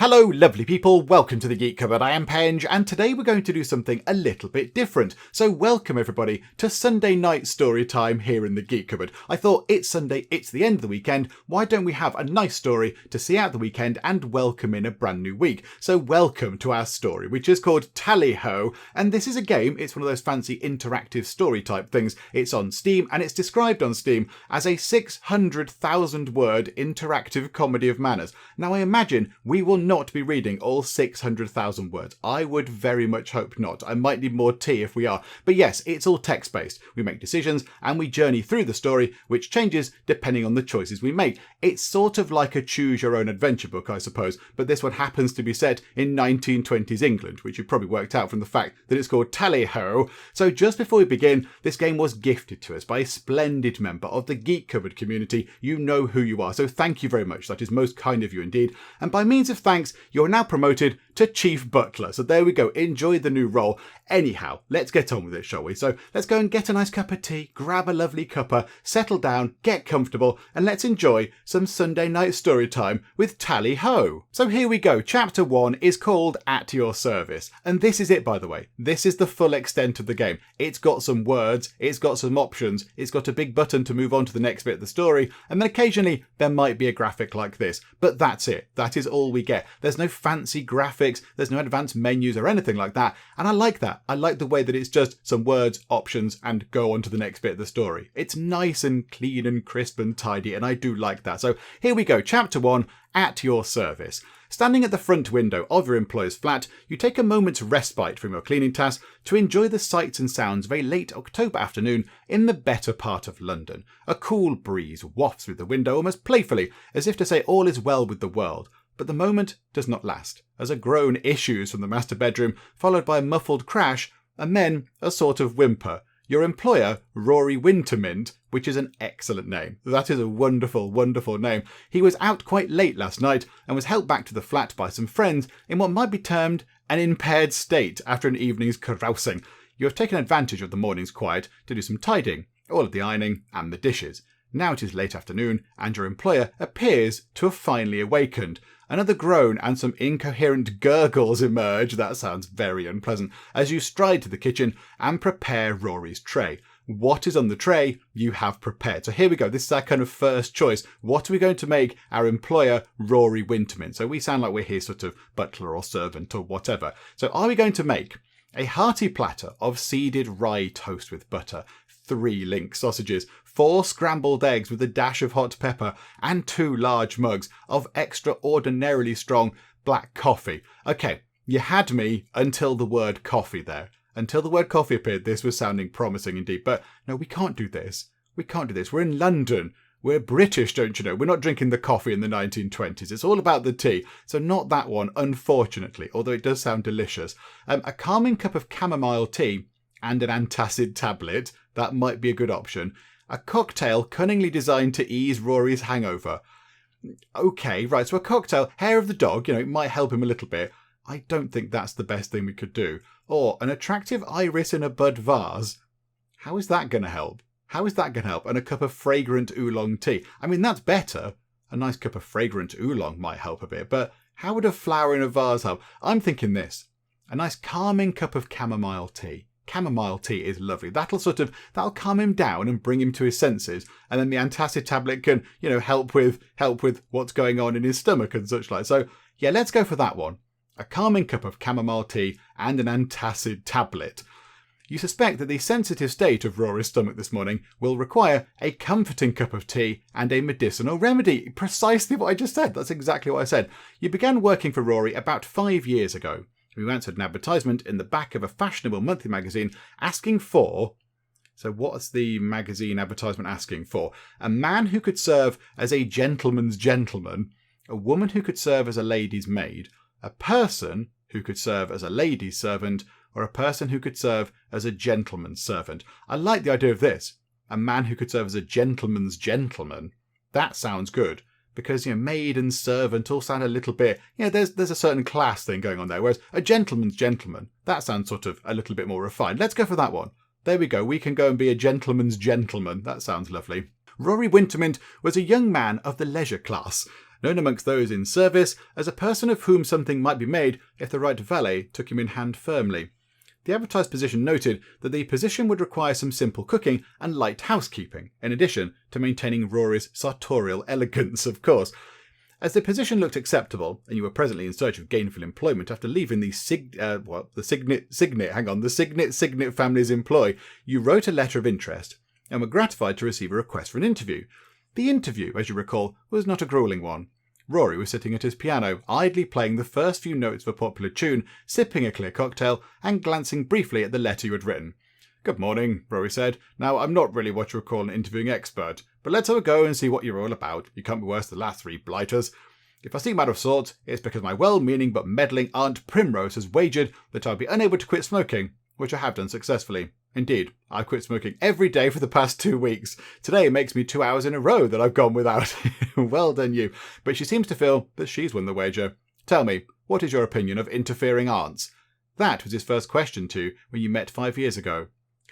Hello lovely people, welcome to the Geek Cupboard. I am Penge and today we're going to do something a little bit different. So welcome everybody to Sunday Night Storytime here in the Geek Cupboard. I thought it's Sunday, it's the end of the weekend, why don't we have a nice story to see out the weekend and welcome in a brand new week. So welcome to our story, which is called Tally Ho, and this is a game. It's one of those fancy interactive story type things. It's on Steam and it's described on Steam as a 600,000 word interactive comedy of manners. Now I imagine we will not be reading all 600,000 words. I would very much hope not. I might need more tea if we are. But yes, it's all text-based. We make decisions and we journey through the story, which changes depending on the choices we make. It's sort of like a choose-your-own-adventure book, I suppose, but this one happens to be set in 1920s England, which you probably worked out from the fact that it's called Tally Ho. So just before we begin, this game was gifted to us by a splendid member of the Geek Cupboard community. You know who you are, so thank you very much. That is most kind of you indeed. And by means of thanks, you're now promoted to Chief Butler. So there we go. Enjoy the new role. Anyhow, let's get on with it, shall we? So let's go and get a nice cup of tea, grab a lovely cuppa, settle down, get comfortable, and let's enjoy some Sunday night story time with Tally Ho. So here we go. Chapter 1 is called At Your Service. And this is it, by the way. This is the full extent of the game. It's got some words, it's got some options, it's got a big button to move on to the next bit of the story, and then occasionally there might be a graphic like this. But that's it. That is all we get. There's no fancy graphics, there's no advanced menus or anything like that, and I like that. I like the way that it's just some words, options, and go on to the next bit of the story. It's nice and clean and crisp and tidy, and I do like that. So here we go, Chapter 1, At Your Service. Standing at the front window of your employer's flat, you take a moment's respite from your cleaning task to enjoy the sights and sounds of a late October afternoon in the better part of London. A cool breeze wafts through the window almost playfully, as if to say all is well with the world. But the moment does not last, as a groan issues from the master bedroom, followed by a muffled crash, and then a sort of whimper. Your employer, Rory Wintermint, which is an excellent name. That is a wonderful, wonderful name. He was out quite late last night and was helped back to the flat by some friends in what might be termed an impaired state after an evening's carousing. You have taken advantage of the morning's quiet to do some tidying, all of the ironing and the dishes. Now it is late afternoon, and your employer appears to have finally awakened. Another groan and some incoherent gurgles emerge, that sounds very unpleasant, as you stride to the kitchen and prepare Rory's tray. What is on the tray you have prepared. So here we go, this is our kind of first choice. What are we going to make our employer Rory Wintermint? So we sound like we're his sort of butler or servant or whatever. So are we going to make a hearty platter of seeded rye toast with butter, 3 link sausages, 4 scrambled eggs with a dash of hot pepper, and 2 large mugs of extraordinarily strong black coffee? Okay, you had me until the word coffee there. Until the word coffee appeared, this was sounding promising indeed. But no, we can't do this. We can't do this. We're in London. We're British, don't you know? We're not drinking the coffee in the 1920s. It's all about the tea. So not that one, unfortunately, although it does sound delicious. A calming cup of chamomile tea and an antacid tablet. That might be a good option. A cocktail cunningly designed to ease Rory's hangover. Okay, right, so a cocktail, hair of the dog, it might help him a little bit. I don't think that's the best thing we could do. Or an attractive iris in a bud vase. How is that going to help? How is that going to help? And a cup of fragrant oolong tea. I mean, that's better. A nice cup of fragrant oolong might help a bit, but how would a flower in a vase help? I'm thinking this. A nice calming cup of chamomile tea. Chamomile tea is lovely. That'll calm him down and bring him to his senses. And then the antacid tablet can, help with what's going on in his stomach and such like. So yeah, let's go for that one. A calming cup of chamomile tea and an antacid tablet. You suspect that the sensitive state of Rory's stomach this morning will require a comforting cup of tea and a medicinal remedy. Precisely what I just said. That's exactly what I said. You began working for Rory about 5 years ago. We answered an advertisement in the back of a fashionable monthly magazine asking for... So what's the magazine advertisement asking for? A man who could serve as a gentleman's gentleman, a woman who could serve as a lady's maid, a person who could serve as a lady's servant, or a person who could serve as a gentleman's servant. I like the idea of this. A man who could serve as a gentleman's gentleman. That sounds good. Because, maid and servant all sound a little bit, there's a certain class thing going on there. Whereas a gentleman's gentleman, that sounds sort of a little bit more refined. Let's go for that one. There we go. We can go and be a gentleman's gentleman. That sounds lovely. Rory Wintermint was a young man of the leisure class. known amongst those in service as a person of whom something might be made if the right valet took him in hand firmly. The advertised position noted that the position would require some simple cooking and light housekeeping, in addition to maintaining Rory's sartorial elegance, of course. As the position looked acceptable, and you were presently in search of gainful employment after leaving the Signet family's employ, you wrote a letter of interest, and were gratified to receive a request for an interview. The interview, as you recall, was not a gruelling one. Rory was sitting at his piano, idly playing the first few notes of a popular tune, sipping a clear cocktail, and glancing briefly at the letter you had written. "Good morning," Rory said. "Now, I'm not really what you would call an interviewing expert, but let's have a go and see what you're all about. You can't be worse than the last 3 blighters. If I seem out of sorts, it's because my well-meaning but meddling Aunt Primrose has wagered that I'll be unable to quit smoking, which I have done successfully. Indeed, I've quit smoking every day for the past 2 weeks. Today makes me 2 hours in a row that I've gone without. Well done you. But she seems to feel that she's won the wager. Tell me, what is your opinion of interfering aunts?" That was his first question to you when you met 5 years ago.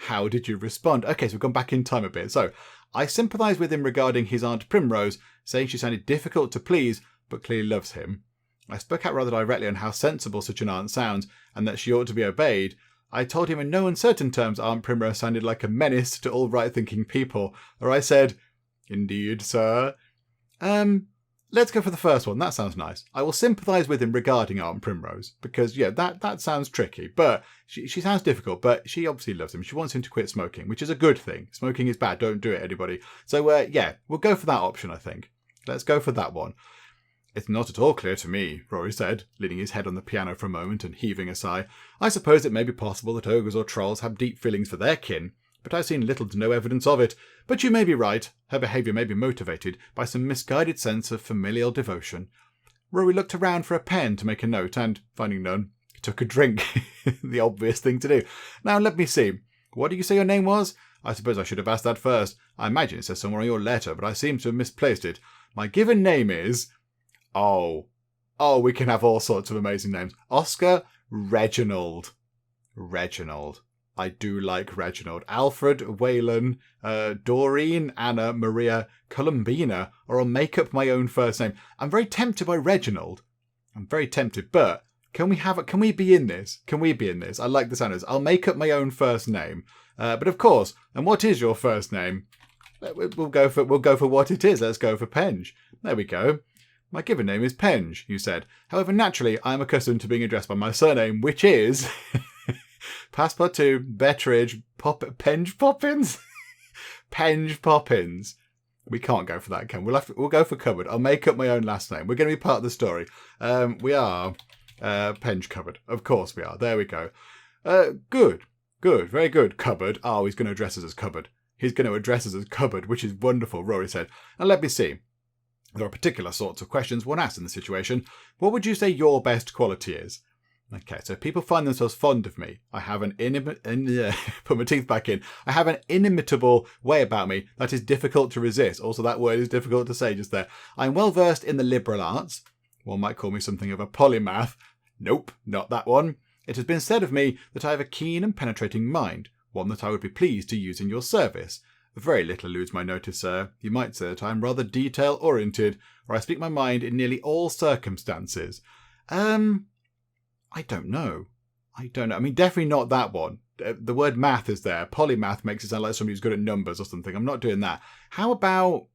How did you respond? Okay, so we've gone back in time a bit. So, I sympathise with him regarding his Aunt Primrose, saying she sounded difficult to please, but clearly loves him. I spoke out rather directly on how sensible such an aunt sounds, and that she ought to be obeyed. I told him in no uncertain terms Aunt Primrose sounded like a menace to all right-thinking people, or I said, "Indeed, sir." Let's go for the first one. That sounds nice. I will sympathise with him regarding Aunt Primrose, because, yeah, that sounds tricky, but she sounds difficult, but she obviously loves him. She wants him to quit smoking, which is a good thing. Smoking is bad. Don't do it, anybody. So, yeah, we'll go for that option, I think. Let's go for that one. "It's not at all clear to me," Rory said, leaning his head on the piano for a moment and heaving a sigh. "I suppose it may be possible that ogres or trolls have deep feelings for their kin, but I've seen little to no evidence of it. But you may be right. Her behaviour may be motivated by some misguided sense of familial devotion." Rory looked around for a pen to make a note and, finding none, took a drink. The obvious thing to do. "Now, let me see. What did you say your name was? I suppose I should have asked that first. I imagine it says somewhere on your letter, but I seem to have misplaced it. My given name is..." Oh, we can have all sorts of amazing names. "Oscar Reginald." Reginald. I do like Reginald. Alfred, Waylon, Doreen, Anna, Maria, Columbina, or I'll make up my own first name. I'm very tempted by Reginald. I'm very tempted, but can we be in this? Can we be in this? I like the sound of this. I'll make up my own first name. But of course, and what is your first name? We'll go for what it is. Let's go for Penge. There we go. "My given name is Penge," you said. "However, naturally, I am accustomed to being addressed by my surname, which is..." "Passepartout, Betteridge, Penge Poppins?" Penge Poppins. We can't go for that, can we? We'll go for Cupboard. I'll make up my own last name. We're going to be part of the story. We are Penge Cupboard. Of course we are. There we go. Good. Very good. Cupboard. Oh, he's going to address us as Cupboard. He's going to address us as Cupboard, which is wonderful, Rory said. "Now let me see. There are particular sorts of questions one asks in the situation. What would you say your best quality is?" Okay, so people find themselves fond of me. I have an put my teeth back in. I have an inimitable way about me that is difficult to resist. Also, that word is difficult to say just there. I'm well versed in the liberal arts. One might call me something of a polymath. Nope, not that one. It has been said of me that I have a keen and penetrating mind, one that I would be pleased to use in your service. Very little eludes my notice, sir. You might say that I am rather detail-oriented, or I speak my mind in nearly all circumstances. I don't know. I mean, definitely not that one. The word math is there. Polymath makes it sound like somebody who's good at numbers or something. I'm not doing that. How about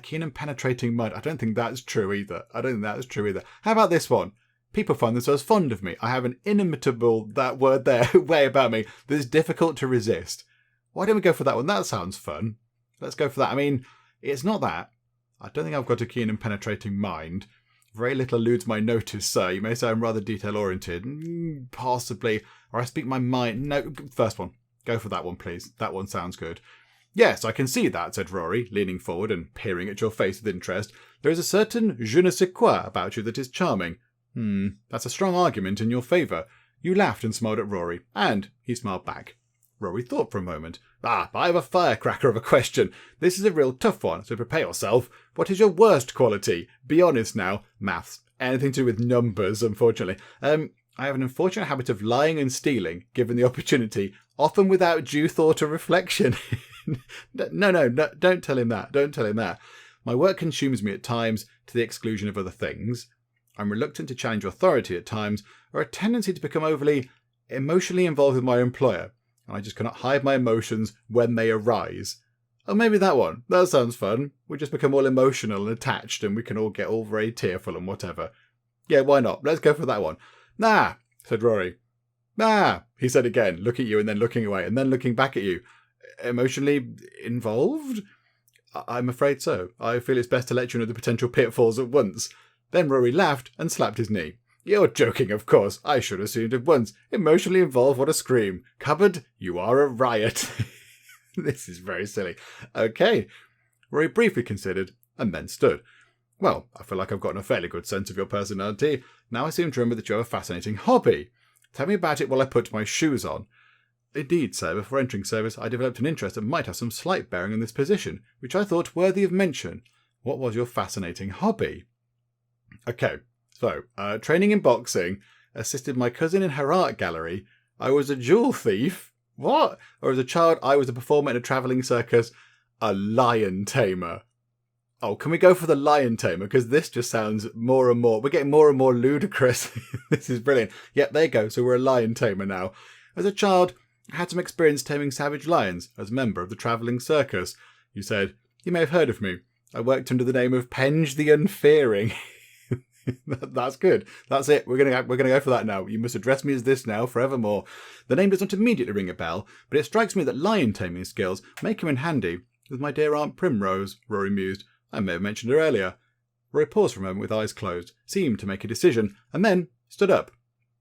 keen and penetrating mind? I don't think that's true either. How about this one? People find themselves fond of me. I have an inimitable, that word there, way about me that is difficult to resist. Why don't we go for that one? That sounds fun. Let's go for that. I mean, it's not that. I don't think I've got a keen and penetrating mind. Very little eludes my notice, sir. You may say I'm rather detail-oriented. Possibly. Or I speak my mind. No, first one. Go for that one, please. That one sounds good. "Yes, I can see that," said Rory, leaning forward and peering at your face with interest. "There is a certain je ne sais quoi about you that is charming." That's a strong argument in your favour. You laughed and smiled at Rory, and he smiled back. Rory thought for a moment. I have a firecracker of a question. This is a real tough one, so prepare yourself. What is your worst quality? Be honest now. Maths. Anything to do with numbers, unfortunately. I have an unfortunate habit of lying and stealing, given the opportunity, often without due thought or reflection. No, don't tell him that. My work consumes me at times to the exclusion of other things. I'm reluctant to challenge authority at times, or a tendency to become overly emotionally involved with my employer, and I just cannot hide my emotions when they arise. Oh, maybe that one. That sounds fun. We just become all emotional and attached, and we can all get all very tearful and whatever. Yeah, why not? Let's go for that one. Nah, said Rory. Nah, he said again, looking at you and then looking away, and then looking back at you. Emotionally involved? I'm afraid so. I feel it's best to let you know the potential pitfalls at once. Then Rory laughed and slapped his knee. You're joking, of course. I should have assumed at once. Emotionally involved, what a scream. Cupboard, you are a riot. This is very silly. Okay. Rory briefly considered and then stood. Well, I feel like I've gotten a fairly good sense of your personality. Now I seem to remember that you have a fascinating hobby. Tell me about it while I put my shoes on. Indeed, sir, before entering service I developed an interest that might have some slight bearing on this position, which I thought worthy of mention. What was your fascinating hobby? Okay, so, training in boxing, assisted my cousin in her art gallery, I was a jewel thief, what? Or as a child I was a performer in a travelling circus, a lion tamer. Oh, can we go for the lion tamer? Because this just sounds more and more, we're getting more and more ludicrous. This is brilliant. Yep, there you go, so we're a lion tamer now. As a child, I had some experience taming savage lions as a member of the travelling circus. You said, you may have heard of me. I worked under the name of Penge the Unfearing. That's good. That's it. We're gonna go for that now. You must address me as this now, forevermore. The name does not immediately ring a bell, but it strikes me that lion taming skills may come in handy with my dear Aunt Primrose, Rory mused. I may have mentioned her earlier. Rory paused for a moment with eyes closed, seemed to make a decision, and then stood up.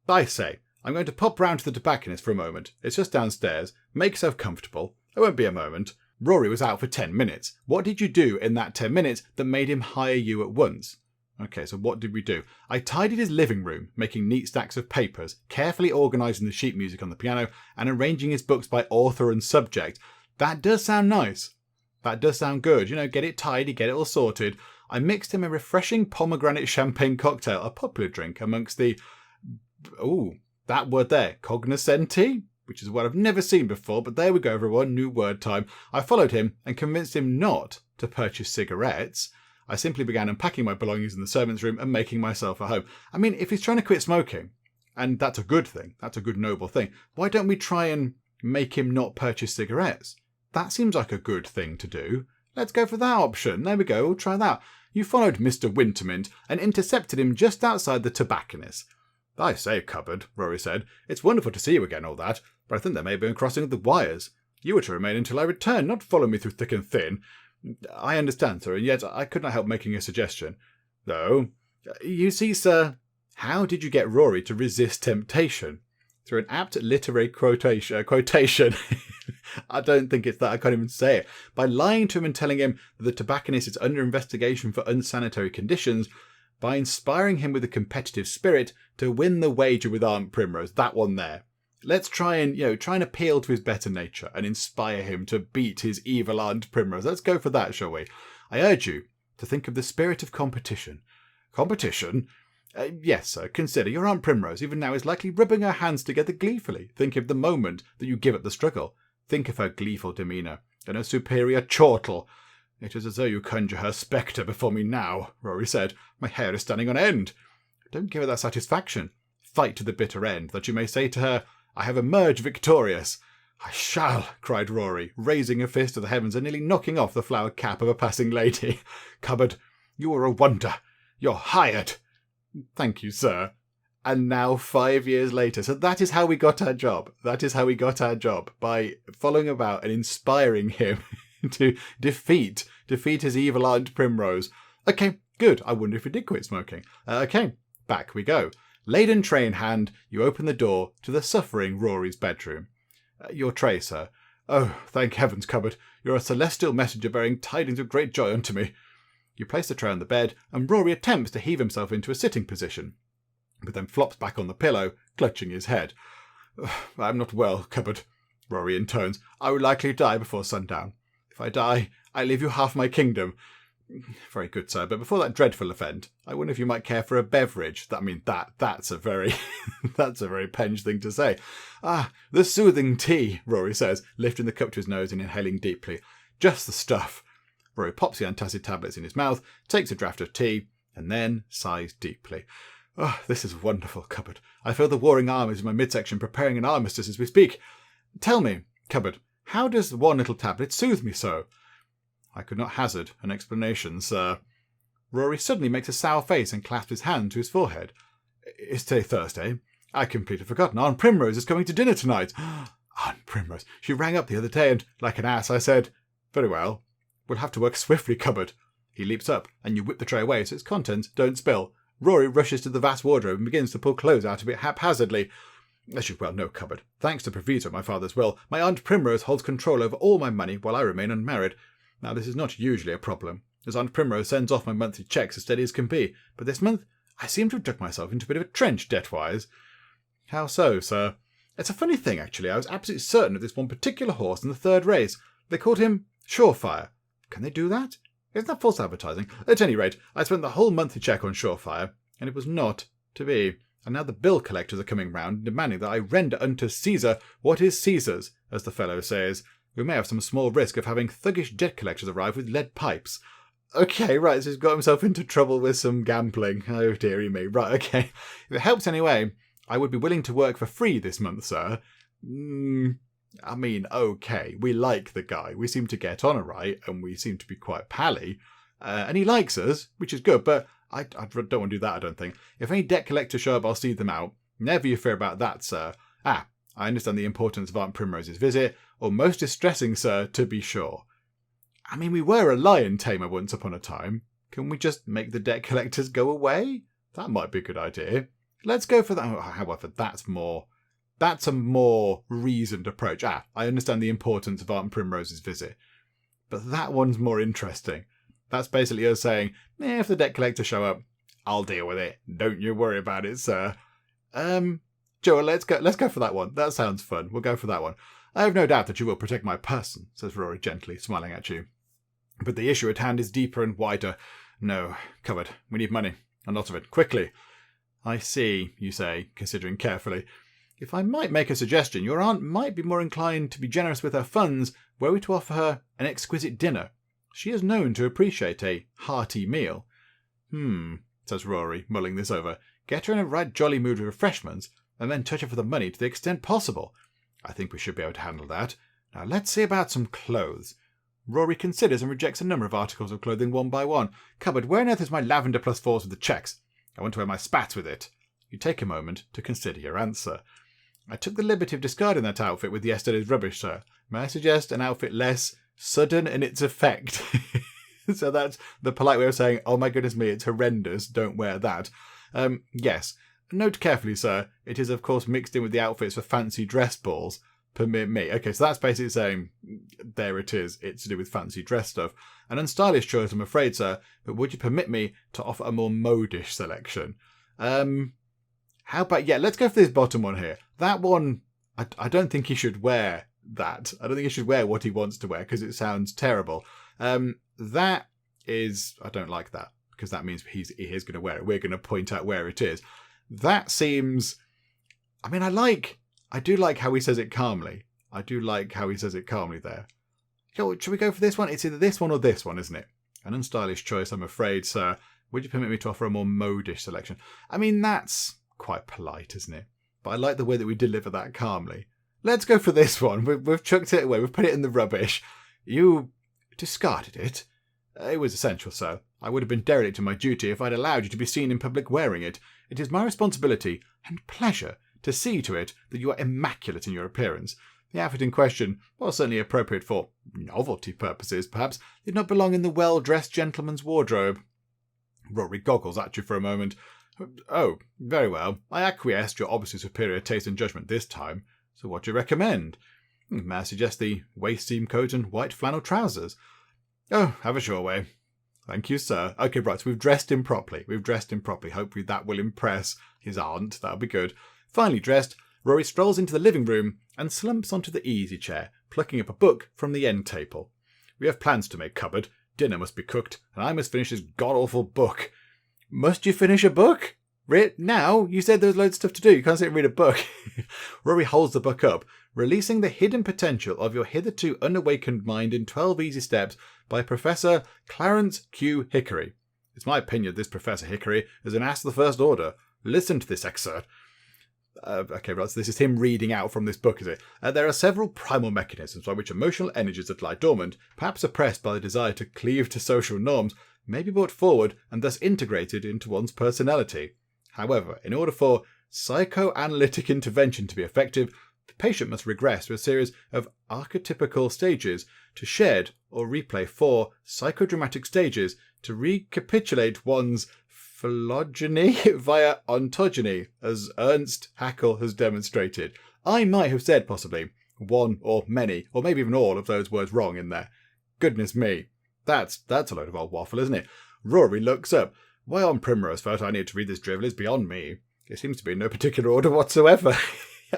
I say, I'm going to pop round to the tobacconist for a moment. It's just downstairs. Make yourself comfortable. It won't be a moment. Rory was out for 10 minutes. What did you do in that 10 minutes that made him hire you at once? Okay, so what did we do? I tidied his living room, making neat stacks of papers, carefully organising the sheet music on the piano, and arranging his books by author and subject. That does sound nice. That does sound good. You know, get it tidy, get it all sorted. I mixed him a refreshing pomegranate champagne cocktail, a popular drink amongst the... Ooh, that word there, cognoscenti? Which is what I've never seen before, but there we go, everyone, new word time. I followed him and convinced him not to purchase cigarettes. I simply began unpacking my belongings in the servants' room and making myself at home. I mean, if he's trying to quit smoking, and that's a good thing, that's a good noble thing, why don't we try and make him not purchase cigarettes? That seems like a good thing to do. Let's go for that option. There we go, we'll try that. You followed Mr. Wintermint and intercepted him just outside the tobacconist. I say, Cupboard, Rory said. It's wonderful to see you again, all that, but I think there may be a crossing of the wires. You were to remain until I return, not follow me through thick and thin. I understand, sir, and yet I could not help making a suggestion. No. You see, sir, how did you get Rory to resist temptation? Through an apt literary quotation. I don't think it's that, I can't even say it. By lying to him and telling him that the tobacconist is under investigation for unsanitary conditions, by inspiring him with a competitive spirit to win the wager with Aunt Primrose, that one there. Let's try and appeal to his better nature and inspire him to beat his evil Aunt Primrose. Let's go for that, shall we? I urge you to think of the spirit of competition. Competition? Yes, sir. Consider your Aunt Primrose even now is likely rubbing her hands together gleefully. Think of the moment that you give up the struggle. Think of her gleeful demeanour and her superior chortle. It is as though you conjure her spectre before me now, Rory said. My hair is standing on end. Don't give her that satisfaction. Fight to the bitter end, that you may say to her, I have emerged victorious. I shall, cried Rory, raising a fist to the heavens and nearly knocking off the flowered cap of a passing lady. Cupboard, you are a wonder. You're hired. Thank you, sir. And now 5 years later. So that is how we got our job. That is how we got our job. By following about and inspiring him to defeat his evil Aunt Primrose. Okay, good. I wonder if he did quit smoking. Okay, back we go. Laden tray in hand, you open the door to the suffering Rory's bedroom. Your tray, sir. Oh, thank heavens, Cupboard. You're a celestial messenger bearing tidings of great joy unto me. You place the tray on the bed, and Rory attempts to heave himself into a sitting position, but then flops back on the pillow, clutching his head. I'm not well, Cupboard, Rory intones. I will likely die before sundown. If I die, I leave you half my kingdom. Very good, sir, but before that dreadful event, I wonder if you might care for a beverage. That's a very that's a very Penge thing to say. Ah, the soothing tea, Rory says, lifting the cup to his nose and inhaling deeply. Just the stuff. Rory pops the antacid tablets in his mouth, takes a draught of tea, and then sighs deeply. Oh, this is wonderful, Cupboard. I feel the warring armies in my midsection preparing an armistice as we speak. Tell me, Cupboard, how does one little tablet soothe me so? I could not hazard an explanation, sir. Rory suddenly makes a sour face and clasps his hand to his forehead. Is today Thursday? I completely forgotten. Aunt Primrose is coming to dinner tonight. Aunt Primrose. She rang up the other day and, like an ass, I said, very well. We'll have to work swiftly, Cupboard. He leaps up, and you whip the tray away so its contents don't spill. Rory rushes to the vast wardrobe and begins to pull clothes out of it haphazardly. As you well know, Cupboard, thanks to proviso of my father's will, my Aunt Primrose holds control over all my money while I remain unmarried. Now, this is not usually a problem, as Aunt Primrose sends off my monthly checks as steady as can be, but this month I seem to have dug myself into a bit of a trench debt-wise. How so, sir? It's a funny thing, actually. I was absolutely certain of this one particular horse in the third race. They called him Surefire. Can they do that? Isn't that false advertising? At any rate, I spent the whole monthly check on Surefire, and it was not to be. And now the bill collectors are coming round, demanding that I render unto Caesar what is Caesar's, as the fellow says. We may have some small risk of having thuggish debt collectors arrive with lead pipes. Okay, right, so he's got himself into trouble with some gambling. Oh, dearie me. Right, okay. If it helps anyway, I would be willing to work for free this month, sir. I mean, okay, we like the guy. We seem to get on all right, and we seem to be quite pally. And he likes us, which is good, but I don't want to do that, I don't think. If any debt collectors show up, I'll see them out. Never you fear about that, sir. I understand the importance of Aunt Primrose's visit, or most distressing, sir, to be sure. I mean, we were a lion tamer once upon a time. Can we just make the debt collectors go away? That might be a good idea. Let's go for that. However, that's a more reasoned approach. I understand the importance of Aunt Primrose's visit. But that one's more interesting. That's basically us saying, if the debt collectors show up, I'll deal with it. Don't you worry about it, sir. Joel, let's go for that one. That sounds fun. We'll go for that one. I have no doubt that you will protect my person, says Rory gently, smiling at you. But the issue at hand is deeper and wider. No, Cupboard. We need money. A lot of it. Quickly. I see, you say, considering carefully. If I might make a suggestion, your aunt might be more inclined to be generous with her funds were we to offer her an exquisite dinner. She is known to appreciate a hearty meal. Says Rory, mulling this over. Get her in a right jolly mood with refreshments, and then touch her for the money to the extent possible. I think we should be able to handle that. Now let's see about some clothes. Rory considers and rejects a number of articles of clothing one by one. Cupboard, where on earth is my lavender +4s with the checks? I want to wear my spats with it. You take a moment to consider your answer. I took the liberty of discarding that outfit with yesterday's rubbish, sir. May I suggest an outfit less sudden in its effect? So that's the polite way of saying, oh my goodness me, it's horrendous, don't wear that. Yes. Note carefully, sir, it is of course mixed in with the outfits for fancy dress balls. Permit me. Okay, so that's basically saying, there it is, it's to do with fancy dress stuff. An unstylish choice, I'm afraid, sir, but would you permit me to offer a more modish selection? How about, let's go for this bottom one here. That one, I don't think he should wear that. I don't think he should wear what he wants to wear because it sounds terrible. That is, I don't like that because that means he is going to wear it. We're going to point out where it is. That seems, I mean, I do like how he says it calmly. I do like how he says it calmly there. Should we go for this one? It's either this one or this one, isn't it? An unstylish choice, I'm afraid, sir. Would you permit me to offer a more modish selection? I mean, that's quite polite, isn't it? But I like the way that we deliver that calmly. Let's go for this one. We've chucked it away. We've put it in the rubbish. You discarded it? It was essential, sir. I would have been derelict in my duty if I'd allowed you to be seen in public wearing it. It is my responsibility and pleasure to see to it that you are immaculate in your appearance. The outfit in question, while certainly appropriate for novelty purposes, perhaps, did not belong in the well-dressed gentleman's wardrobe. Rory goggles at you for a moment. Oh, very well. I acquiesced your obviously superior taste and judgment this time. So what do you recommend? May I suggest the waist-seam coat and white flannel trousers? Oh, have a sure way. Thank you, sir. Okay, right, so we've dressed him properly. Hopefully that will impress his aunt. That'll be good. Finally dressed, Rory strolls into the living room and slumps onto the easy chair, plucking up a book from the end table. We have plans to make, Cupboard. Dinner must be cooked, and I must finish this god-awful book. Must you finish a book? Now? You said there was loads of stuff to do. You can't sit and read a book. Rory holds the book up. Releasing the Hidden Potential of Your Hitherto Unawakened Mind in 12 Easy Steps by Professor Clarence Q. Hickory. It's my opinion this Professor Hickory is an ass of the first order. Listen to this excerpt. Okay, right, so this is him reading out from this book, is it? There are several primal mechanisms by which emotional energies that lie dormant, perhaps suppressed by the desire to cleave to social norms, may be brought forward and thus integrated into one's personality. However, in order for psychoanalytic intervention to be effective, the patient must regress to a series of archetypical stages to shed or replay 4 psychodramatic stages to recapitulate one's phylogeny via ontogeny, as Ernst Haeckel has demonstrated. I might have said possibly one or many, or maybe even all of those words wrong in there. Goodness me. That's a load of old waffle, isn't it? Rory looks up. Why on Primrose first I need to read this drivel is beyond me. It seems to be in no particular order whatsoever.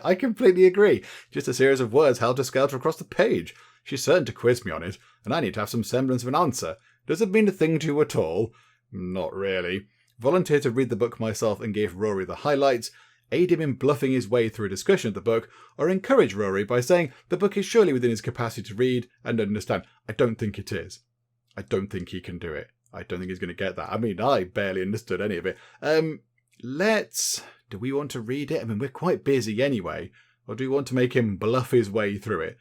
I completely agree. Just a series of words held to skelter across the page. She's certain to quiz me on it, and I need to have some semblance of an answer. Does it mean a thing to you at all? Not really. Volunteer to read the book myself and give Rory the highlights, aid him in bluffing his way through a discussion of the book, or encourage Rory by saying the book is surely within his capacity to read and understand. I don't think it is. I don't think he can do it. I don't think he's going to get that. I mean, I barely understood any of it. Do we want to read it? I mean, we're quite busy anyway. Or do we want to make him bluff his way through it?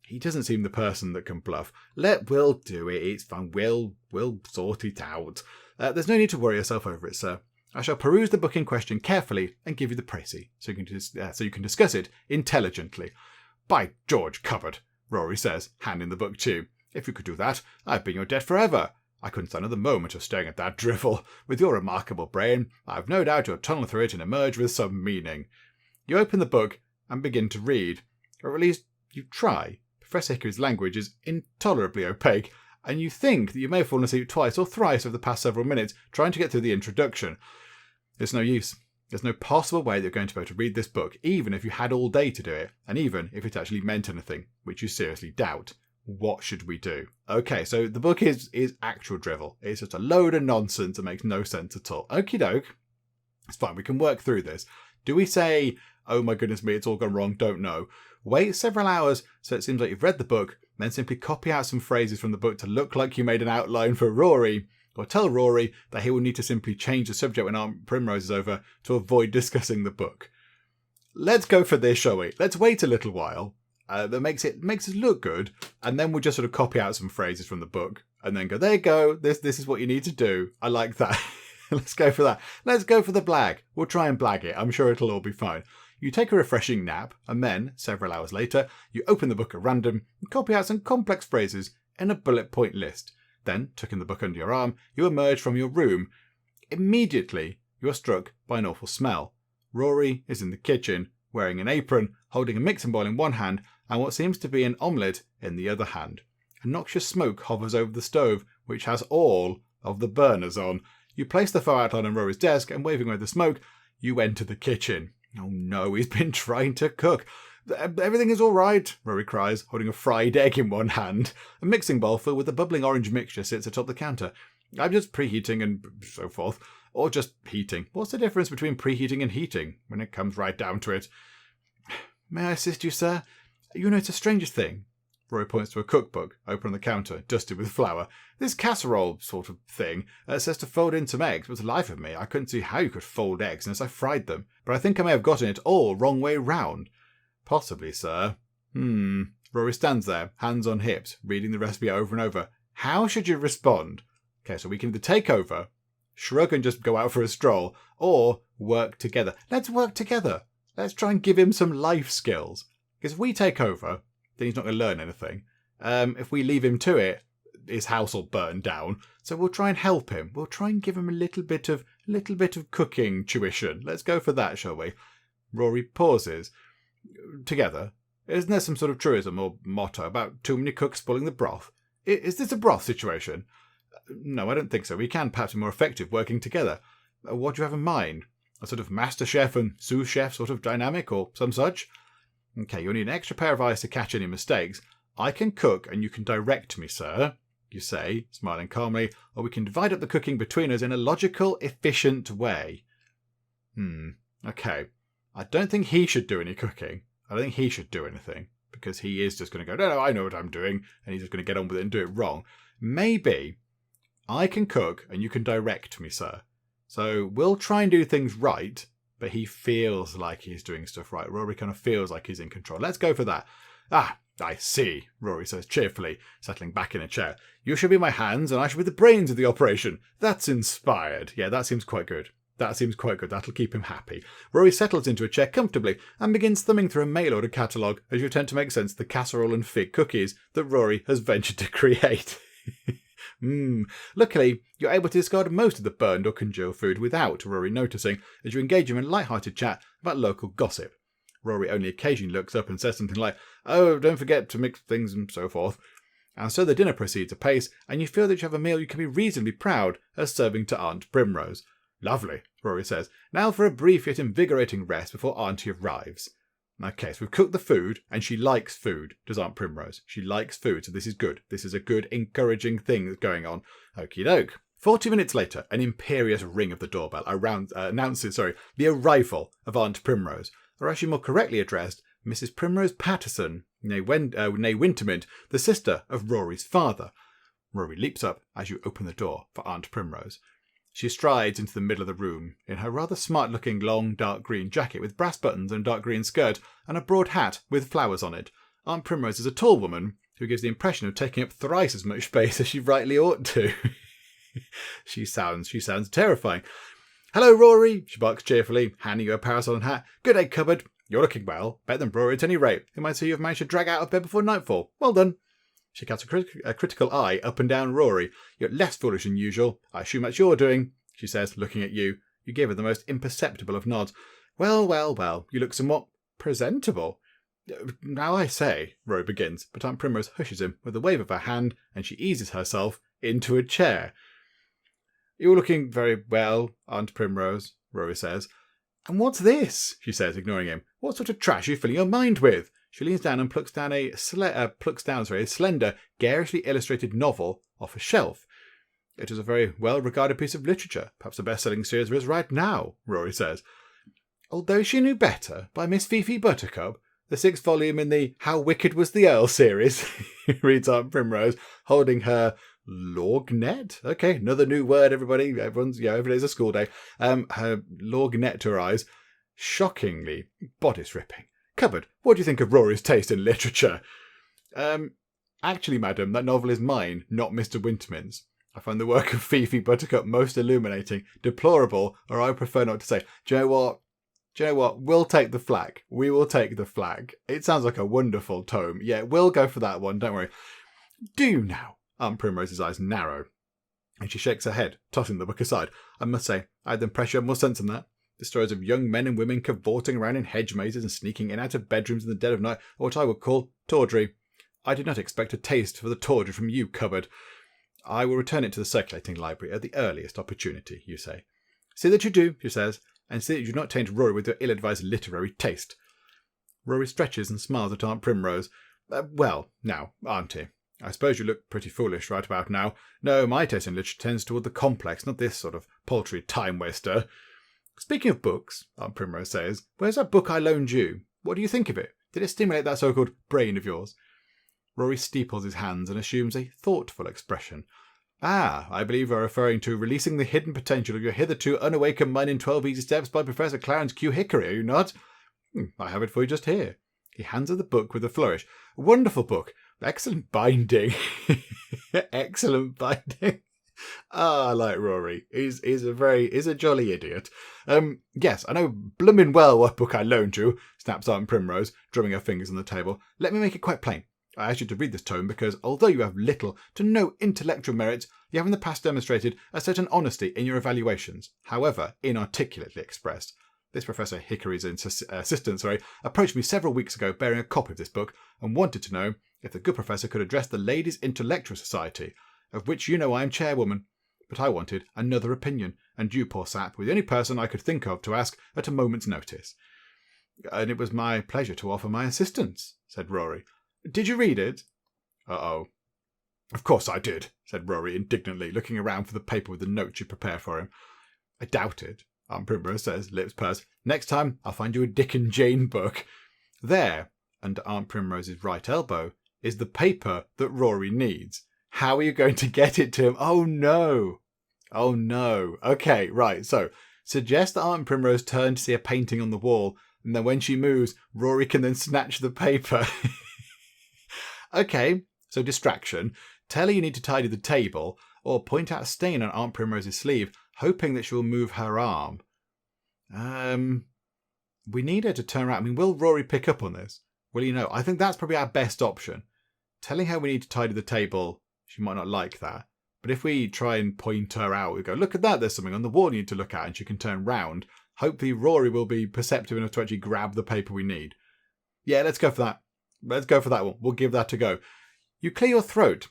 He doesn't seem the person that can bluff. We'll do it. It's fine. We'll sort it out. There's no need to worry yourself over it, sir. I shall peruse the book in question carefully and give you the précis, so you can discuss it intelligently. By George, covered, Rory says, handing the book to you. If you could do that, I've been your debt forever. I couldn't stand another moment of staring at that drivel. With your remarkable brain, I've no doubt you'll tunnel through it and emerge with some meaning. You open the book and begin to read, or at least you try. Professor Hickory's language is intolerably opaque, and you think that you may have fallen asleep twice or thrice over the past several minutes trying to get through the introduction. It's no use. There's no possible way that you're going to be able to read this book, even if you had all day to do it, and even if it actually meant anything, which you seriously doubt. What should we do? Okay, so the book is actual drivel. It's just a load of nonsense that makes no sense at all. Okie doke. It's fine, we can work through this. Do we say, oh my goodness me, it's all gone wrong, don't know? Wait several hours so it seems like you've read the book, then simply copy out some phrases from the book to look like you made an outline for Rory, or tell Rory that he will need to simply change the subject when Aunt Primrose is over to avoid discussing the book. Let's go for this, shall we? Let's wait a little while. That makes us look good, and then we'll just sort of copy out some phrases from the book, and then go, there you go, this is what you need to do. I like that. Let's go for that. Let's go for the blag. We'll try and blag it. I'm sure it'll all be fine. You take a refreshing nap, and then, several hours later, you open the book at random and copy out some complex phrases in a bullet point list. Then, tucking the book under your arm, you emerge from your room. Immediately, you are struck by an awful smell. Rory is in the kitchen, wearing an apron, holding a mixing bowl in one hand, and what seems to be an omelette in the other hand. A noxious smoke hovers over the stove, which has all of the burners on. You place the fire outline on Rory's desk, and waving away the smoke, you enter the kitchen. Oh no, he's been trying to cook. Everything is all right, Rory cries, holding a fried egg in one hand. A mixing bowl filled with a bubbling orange mixture sits atop the counter. I'm just preheating and so forth. Or just heating. What's the difference between preheating and heating, when it comes right down to it? May I assist you, sir? You know, it's a strange thing. Rory points to a cookbook, open on the counter, dusted with flour. This casserole sort of thing says to fold in some eggs, but the life of me, I couldn't see how you could fold eggs unless I fried them. But I think I may have gotten it all wrong way round. Possibly, sir. Rory stands there, hands on hips, reading the recipe over and over. How should you respond? Okay, so we can either take over, shrug and just go out for a stroll, or work together. Let's work together. Let's try and give him some life skills. Because if we take over, then he's not going to learn anything. If we leave him to it, his house will burn down. So we'll try and help him. We'll try and give him a little bit of cooking tuition. Let's go for that, shall we? Rory pauses. Together. Isn't there some sort of truism or motto about too many cooks spoiling the broth? Is this a broth situation? No, I don't think so. We can perhaps be more effective working together. What do you have in mind? A sort of master chef and sous chef sort of dynamic or some such? Okay, you'll need an extra pair of eyes to catch any mistakes. I can cook and you can direct me, sir, you say, smiling calmly, or we can divide up the cooking between us in a logical, efficient way. Okay. I don't think he should do any cooking. I don't think he should do anything, because he is just going to go, no, I know what I'm doing, and he's just going to get on with it and do it wrong. Maybe I can cook and you can direct me, sir. So we'll try and do things right, but he feels like he's doing stuff right. Rory kind of feels like he's in control. Let's go for that. Ah, I see, Rory says cheerfully, settling back in a chair. You shall be my hands and I shall be the brains of the operation. That's inspired. Yeah, that seems quite good. That'll keep him happy. Rory settles into a chair comfortably and begins thumbing through a mail order catalogue as you attempt to make sense of the casserole and fig cookies that Rory has ventured to create. Luckily, you're able to discard most of the burned or congealed food without Rory noticing as you engage him in light-hearted chat about local gossip. Rory only occasionally looks up and says something like, oh, don't forget to mix things and so forth. And so the dinner proceeds apace, and you feel that you have a meal you can be reasonably proud of serving to Aunt Primrose. Lovely, Rory says. Now for a brief yet invigorating rest before Auntie arrives. Okay, so we've cooked the food, and she likes food, does Aunt Primrose. She likes food, so this is good. This is a good, encouraging thing that's going on. Okie doke. 40 minutes later, an imperious ring of the doorbell announces the arrival of Aunt Primrose, or actually more correctly addressed, Mrs. Primrose Patterson, née Wintermint, the sister of Rory's father. Rory leaps up as you open the door for Aunt Primrose. She strides into the middle of the room in her rather smart-looking long dark green jacket with brass buttons and a dark green skirt and a broad hat with flowers on it. Aunt Primrose is a tall woman who gives the impression of taking up thrice as much space as she rightly ought to. She sounds terrifying. Hello, Rory, she barks cheerfully, handing you a parasol and hat. Good day, cupboard. You're looking well. Better than Rory at any rate, who might say you've managed to drag out of bed before nightfall. Well done. She casts a critical eye up and down Rory. You're less foolish than usual. I assume that's your doing, she says, looking at you. You give her the most imperceptible of nods. Well, you look somewhat presentable. Now I say, Rory begins, but Aunt Primrose hushes him with a wave of her hand, and she eases herself into a chair. You're looking very well, Aunt Primrose, Rory says. And what's this? She says, ignoring him. What sort of trash are you filling your mind with? She leans down and plucks down a slender, garishly illustrated novel off a shelf. It is a very well-regarded piece of literature, perhaps the best-selling series there is right now, Rory says. Although She Knew Better, by Miss Fifi Buttercup, the 6th volume in the How Wicked Was the Earl series, reads Aunt Primrose, holding her lorgnette. Okay, another new word, everybody. Every day's a school day. Her lorgnette to her eyes. Shockingly bodice-ripping. Cupboard, what do you think of Rory's taste in literature? Actually, madam, that novel is mine, not Mr. Wintermint's. I find the work of Fifi Buttercup most illuminating, deplorable, or I prefer not to say. Do you know what? We'll take the flak. We will take the flak. It sounds like a wonderful tome. Yeah, we'll go for that one, don't worry. Do you now? Aunt Primrose's eyes narrow, and she shakes her head, tossing the book aside. I must say, I had the impression of more sense than that. The stories of young men and women cavorting around in hedge mazes and sneaking in out of bedrooms in the dead of night are what I would call tawdry. I did not expect a taste for the tawdry from you, cupboard. I will return it to the circulating library at the earliest opportunity, you say. See that you do, she says, and see that you do not taint Rory with your ill-advised literary taste. Rory stretches and smiles at Aunt Primrose. Well, now, Auntie, I suppose you look pretty foolish right about now. No, my taste in literature tends toward the complex, not this sort of paltry time-waster. Speaking of books, Aunt Primrose says, where's that book I loaned you? What do you think of it? Did it stimulate that so-called brain of yours? Rory steeples his hands and assumes a thoughtful expression. Ah, I believe you're referring to Releasing the Hidden Potential of Your Hitherto Unawakened Mind in 12 Easy Steps by Professor Clarence Q. Hickory, are you not? I have it for you just here. He hands her the book with a flourish. Wonderful book. Excellent binding. Excellent binding. I like Rory. He's a jolly idiot. Yes, I know bloomin' well what book I loaned you, snaps Aunt Primrose, drumming her fingers on the table. Let me make it quite plain. I asked you to read this tome because, although you have little to no intellectual merits, you have in the past demonstrated a certain honesty in your evaluations, however inarticulately expressed. This Professor Hickory's assistant approached me several weeks ago bearing a copy of this book and wanted to know if the good professor could address the Ladies' Intellectual Society, of which you know I am chairwoman. But I wanted another opinion, and you, poor sap, were the only person I could think of to ask at a moment's notice. And it was my pleasure to offer my assistance, said Rory. Did you read it? Uh-oh. Of course I did, said Rory indignantly, looking around for the paper with the note you prepared for him. I doubt it, Aunt Primrose says, lips pursed. Next time, I'll find you a Dick and Jane book. There, under Aunt Primrose's right elbow, is the paper that Rory needs. How are you going to get it to him? Oh no. Oh no. Okay, right. So, suggest that Aunt Primrose turn to see a painting on the wall, and then when she moves, Rory can then snatch the paper. Okay, so distraction. Tell her you need to tidy the table, or point out a stain on Aunt Primrose's sleeve, hoping that she will move her arm. We need her to turn around. I mean, will Rory pick up on this? Will you know? I think that's probably our best option. Telling her we need to tidy the table, she might not like that. But if we try and point her out, we go, look at that, there's something on the wall you need to look at, and she can turn round. Hopefully Rory will be perceptive enough to actually grab the paper we need. Yeah, let's go for that. Let's go for that one. We'll give that a go. You clear your throat.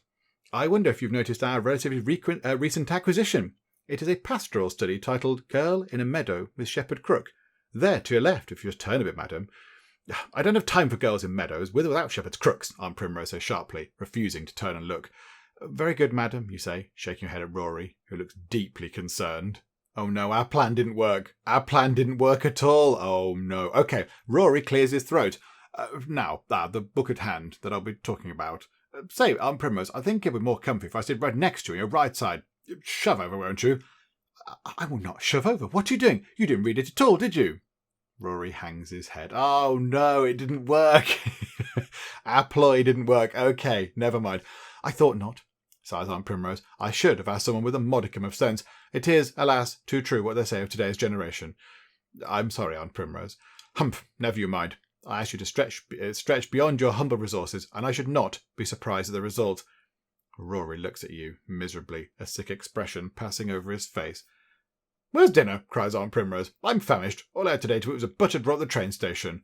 I wonder if you've noticed our relatively recent acquisition. It is a pastoral study titled Girl in a Meadow with Shepherd Crook. There, to your left, if you just turn a bit, madam. I don't have time for girls in meadows, with or without shepherd's crooks, Aunt Primrose says sharply, refusing to turn and look. Very good, madam, you say, shaking your head at Rory, who looks deeply concerned. Oh no, our plan didn't work. Our plan didn't work at all. Oh no. Okay, Rory clears his throat. Now, the book at hand that I'll be talking about. Say, Aunt Primrose, I think it would be more comfy if I sit right next to you on your right side. Shove over, won't you? I will not shove over. What are you doing? You didn't read it at all, did you? Rory hangs his head. Oh no, it didn't work. Our ploy didn't work. Okay, never mind. I thought not, sighs Aunt Primrose. I should have asked someone with a modicum of sense. It is, alas, too true what they say of today's generation. I'm sorry, Aunt Primrose. Humph, never you mind. I asked you to stretch beyond your humble resources, and I should not be surprised at the result. Rory looks at you miserably, a sick expression passing over his face. Where's dinner? Cries Aunt Primrose. I'm famished. All I had today to eat was a buttered roll at the train station.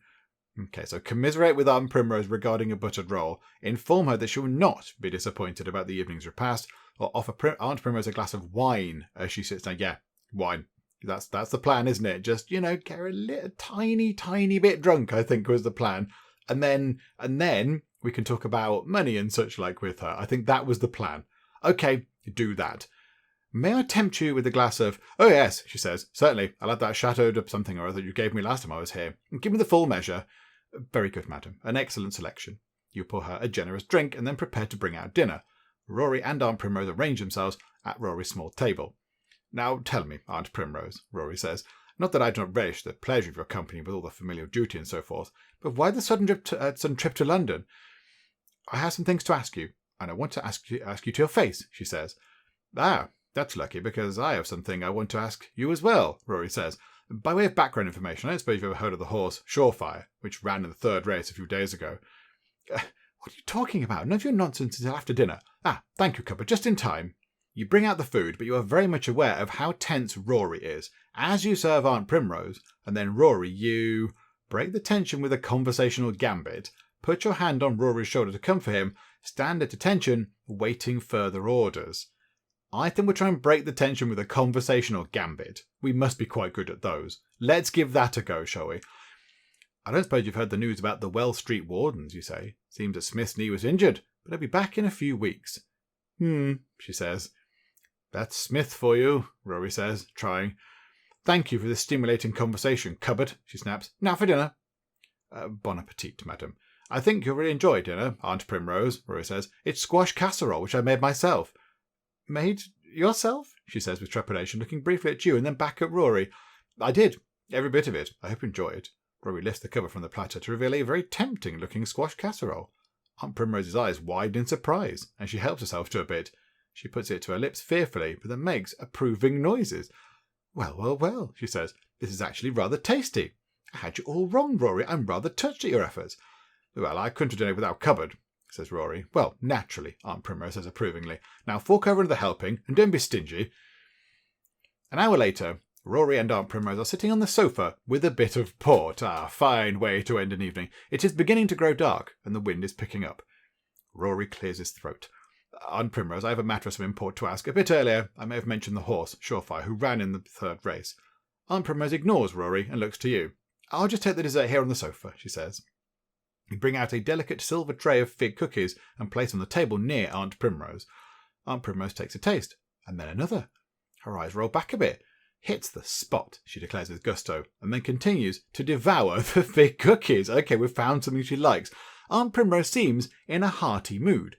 Okay, so commiserate with Aunt Primrose regarding a buttered roll. Inform her that she will not be disappointed about the evening's repast, or offer Aunt Primrose a glass of wine as she sits down. Yeah, wine. That's the plan, isn't it? Just, get her a tiny bit drunk, I think was the plan. And then we can talk about money and such like with her. I think that was the plan. Okay, do that. May I tempt you with a glass of... Oh, yes, she says. Certainly. I'll have that Chateau de something or other you gave me last time I was here. Give me the full measure. Very good, madam. An excellent selection. You pour her a generous drink and then prepare to bring out dinner. Rory and Aunt Primrose arrange themselves at Rory's small table. Now tell me, Aunt Primrose, Rory says, not that I do not relish the pleasure of your company with all the familial duty and so forth, but why the sudden trip to London? I have some things to ask you, and I want to ask you to your face, she says. Ah, that's lucky, because I have something I want to ask you as well, Rory says. By way of background information, I don't suppose you've ever heard of the horse Surefire, which ran in the third race a few days ago. What are you talking about? None of your nonsense until after dinner. Ah, thank you, Cuppa, just in time. You bring out the food, but you are very much aware of how tense Rory is. As you serve Aunt Primrose, and then Rory, you break the tension with a conversational gambit, put your hand on Rory's shoulder to comfort him, stand at attention, waiting further orders. I think we'll try and break the tension with a conversational gambit. We must be quite good at those. Let's give that a go, shall we? I don't suppose you've heard the news about the Wells Street wardens, you say. Seems that Smith's knee was injured, but he'll be back in a few weeks. She says. That's Smith for you, Rory says, trying. Thank you for this stimulating conversation, Cupboard, she snaps. Now for dinner. Bon appetit, madam. I think you'll really enjoy dinner, Aunt Primrose, Rory says. It's squash casserole, which I made myself. Made yourself? She says with trepidation, looking briefly at you and then back at Rory. I did. Every bit of it. I hope you enjoy it. Rory lifts the cover from the platter to reveal a very tempting-looking squash casserole. Aunt Primrose's eyes widen in surprise, and she helps herself to a bit. She puts it to her lips fearfully, but then makes approving noises. Well, she says. This is actually rather tasty. I had you all wrong, Rory. I'm rather touched at your efforts. Well, I couldn't have done it without Cupboard, says Rory. Well, naturally, Aunt Primrose says approvingly. Now fork over the helping, and don't be stingy. An hour later, Rory and Aunt Primrose are sitting on the sofa with a bit of port. Ah, fine way to end an evening. It is beginning to grow dark, and the wind is picking up. Rory clears his throat. Aunt Primrose, I have a matter of some import to ask. A bit earlier, I may have mentioned the horse, Surefire, who ran in the third race. Aunt Primrose ignores Rory and looks to you. I'll just take the dessert here on the sofa, she says. You bring out a delicate silver tray of fig cookies and place on the table near Aunt Primrose. Aunt Primrose takes a taste, and then another. Her eyes roll back a bit. hits the spot, she declares with gusto, and then continues to devour the fig cookies. Okay, we've found something she likes. Aunt Primrose seems in a hearty mood.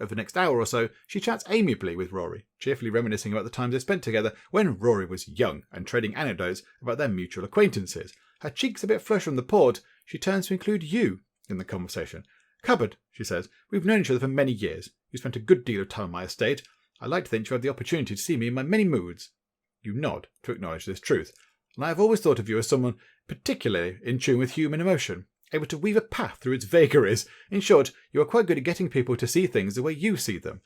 Over the next hour or so, she chats amiably with Rory, cheerfully reminiscing about the times they spent together when Rory was young and trading anecdotes about their mutual acquaintances. Her cheeks a bit flushed from the port, she turns to include you in the conversation. Cupboard, she says, we've known each other for many years. You spent a good deal of time on my estate. I like to think you had the opportunity to see me in my many moods. You nod to acknowledge this truth, and I have always thought of you as someone particularly in tune with human emotion, able to weave a path through its vagaries. In short, you are quite good at getting people to see things the way you see them.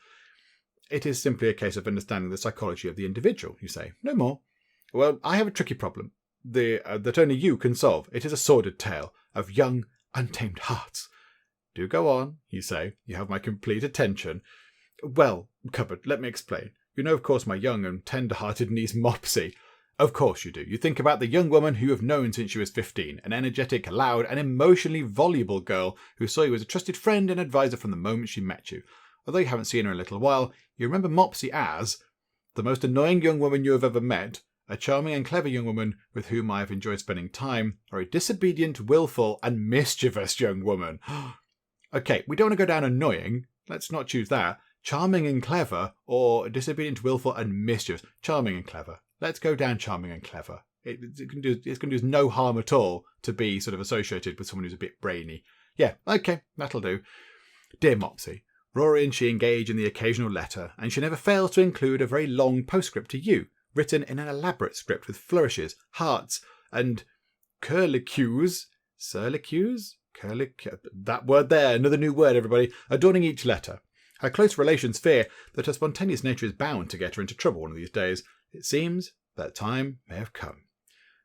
It is simply a case of understanding the psychology of the individual, you say. No more. Well, I have a tricky problem that only you can solve. It is a sordid tale of young, untamed hearts. Do go on, you say. You have my complete attention. Well, Cupboard, let me explain. You know, of course, my young and tender-hearted niece Mopsy. Of course you do. You think about the young woman who you have known since she was 15, an energetic, loud, and emotionally voluble girl who saw you as a trusted friend and advisor from the moment she met you. Although you haven't seen her in a little while, you remember Mopsy as the most annoying young woman you have ever met, a charming and clever young woman with whom I have enjoyed spending time, or a disobedient, willful, and mischievous young woman. Okay, we don't want to go down annoying. Let's not choose that. Charming and clever, or disobedient, willful, and mischievous. Charming and clever. Let's go down charming and clever. It's going to do no harm at all to be sort of associated with someone who's a bit brainy. Yeah, okay, that'll do. Dear Mopsy, Rory and she engage in the occasional letter, and she never fails to include a very long postscript to you, written in an elaborate script with flourishes, hearts, and curlicues. Surlicues? That word there, another new word, everybody, adorning each letter. Her close relations fear that her spontaneous nature is bound to get her into trouble one of these days. It seems that time may have come.